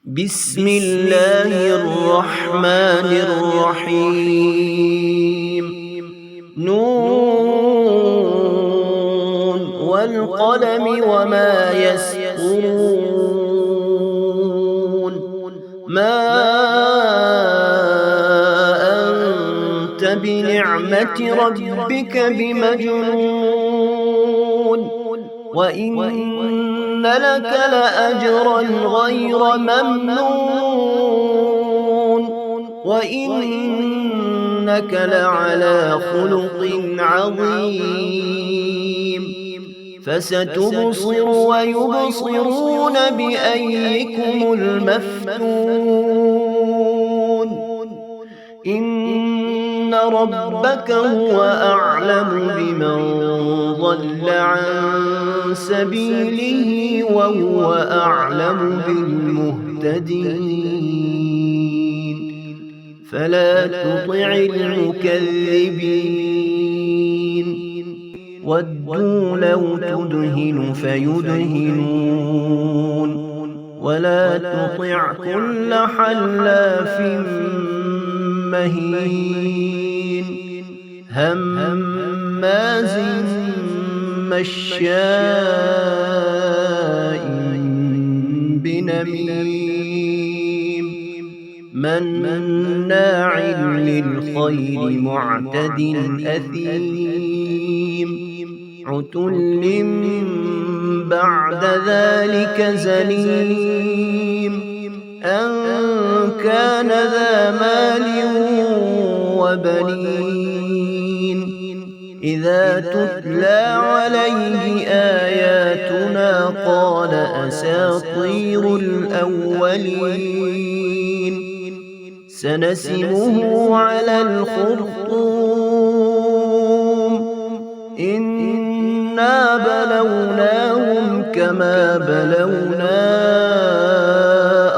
بسم الله الرحمن الرحيم. نون والقلم وما يسطرون. ما أنت بنعمة ربك بمجنون وإن لك لأجرا غير ممنون وإنك لعلى خلق عظيم. فستبصر ويبصرون بأيكم المفتون. إن ربك هو أعلم بمن ضل عن سبيله وهو أعلم بالمهتدين. فلا تطع المكذبين. ودوا لو تدهن فيدهنون ولا تطع كل حلاف مهين هماز مشاء بنميم مناع للخير معتد أثيم عتل بعد ذلك زنيم أن كان ذا مال وبنين إذا تتلى عليه آياتنا قال أساطير الأولين. سنسمه على الخرطوم إنا بلوناهم كما بلونا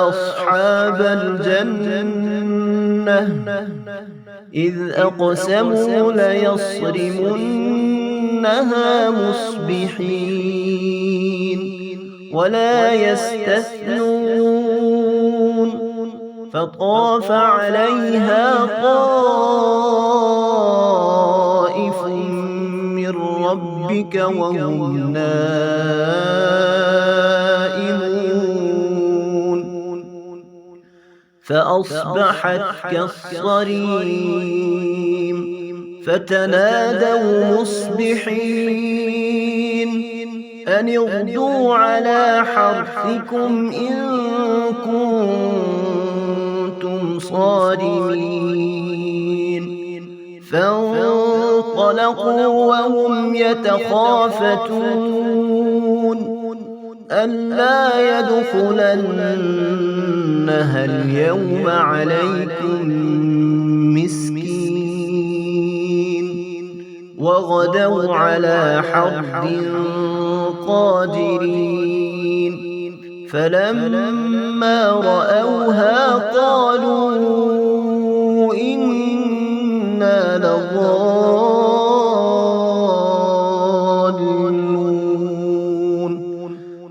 أصحاب الجنة إذ أقسموا ليصرمنها مصبحين ولا يستثنون. فطاف عليها طائف من ربك وهم نائمون فأصبحت كالصريم. فتنادوا مصبحين أن اغدوا على حرثكم إن كنتم صارمين. فانطلقوا وهم يتخافتون ألا يدخلنها اليوم عليكم مسكين وغدوا على حرد قادرين. فلما رأوها قالوا إنا لضالون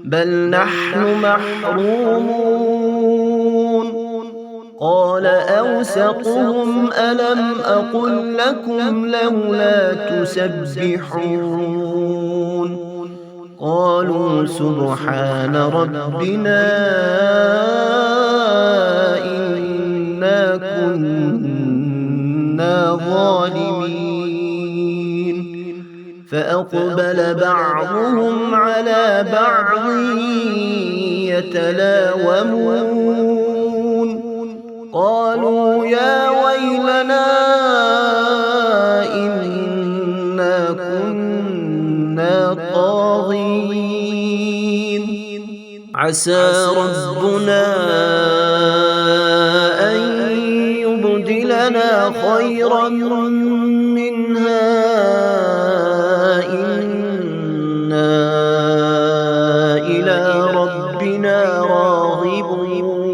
بل نحن محرومون. قال أوسطهم ألم أقل لكم لولا تسبحون قالوا سبحان ربنا إنا كنا ظالمين. فأقبل بعضهم على بعض يتلاومون قالوا يا ويلنا إنا كنا طاغين. عسى ربنا أن يبدلنا خيرا منها إنا إلى ربنا راغبون.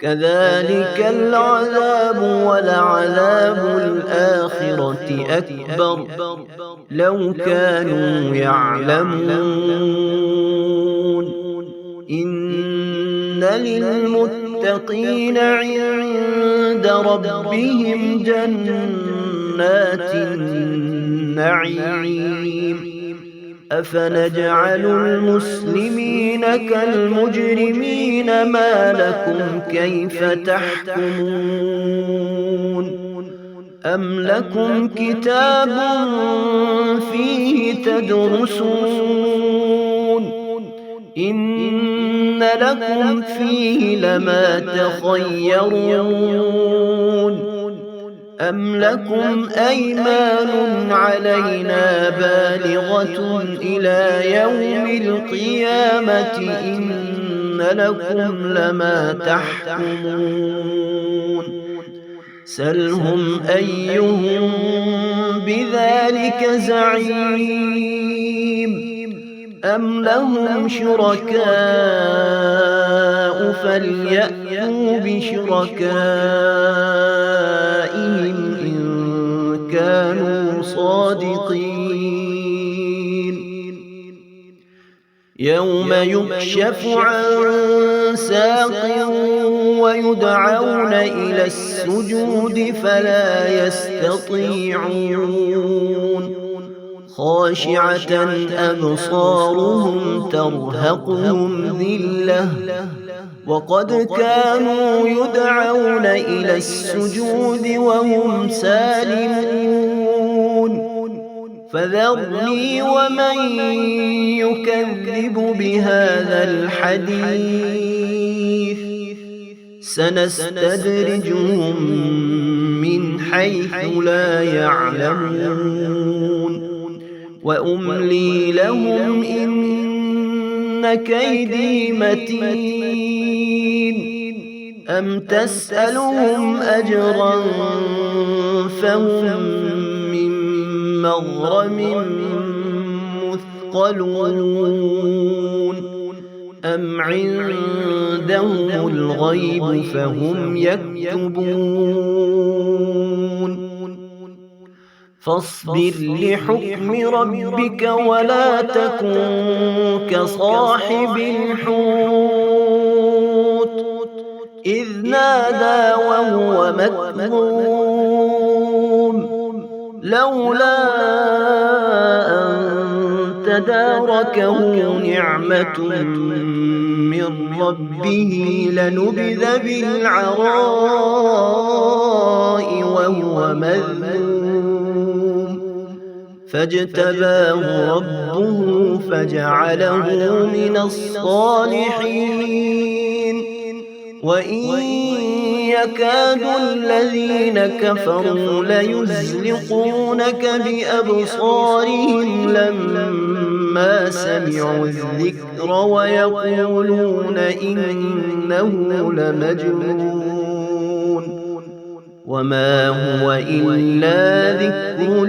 كذلك العذاب ولعذاب الآخرة أكبر لو كانوا يعلمون. إن للمتقين عند ربهم جنات النعيم أفنجعل المسلمين كالمجرمين ما لكم كيف تحكمون أم لكم كتاب فيه تدرسون إن لكم فيه لما تخيرون أم لكم أيمان علينا بالغة إلى يوم القيامة إن لكم لما تحكمون سلهم أيهم بذلك زعيم أم لهم شركاء فليأتوا بشركائهم إن كانوا صادقين يوم يكشف عن ساق ويدعون إلى السجود فلا يستطيعون خاشعة أبصارهم ترهقهم ذلة وقد كانوا يدعون إلى السجود وهم سالمون فذرني ومن يكذب بهذا الحديث سنستدرجهم من حيث لا يعلمون وأملي لهم إن كيدي متين أم تسألهم أجرا فهم من مغرم مثقلون أم عندهم الغيب فهم يكتبون فاصبر لحكم ربك ولا تكن كصاحب الحوت إذ نادى وهو مكظوم لولا أن تداركه نعمة من ربه لنبذ بالعراء وهو مذموم فاجتباه ربه فجعله من الصالحين وإن يكاد الذين كفروا ليزلقونك بأبصارهم لما سمعوا الذكر ويقولون إنه لمجنون وما هو إلا ذكر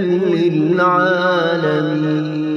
للعالمين.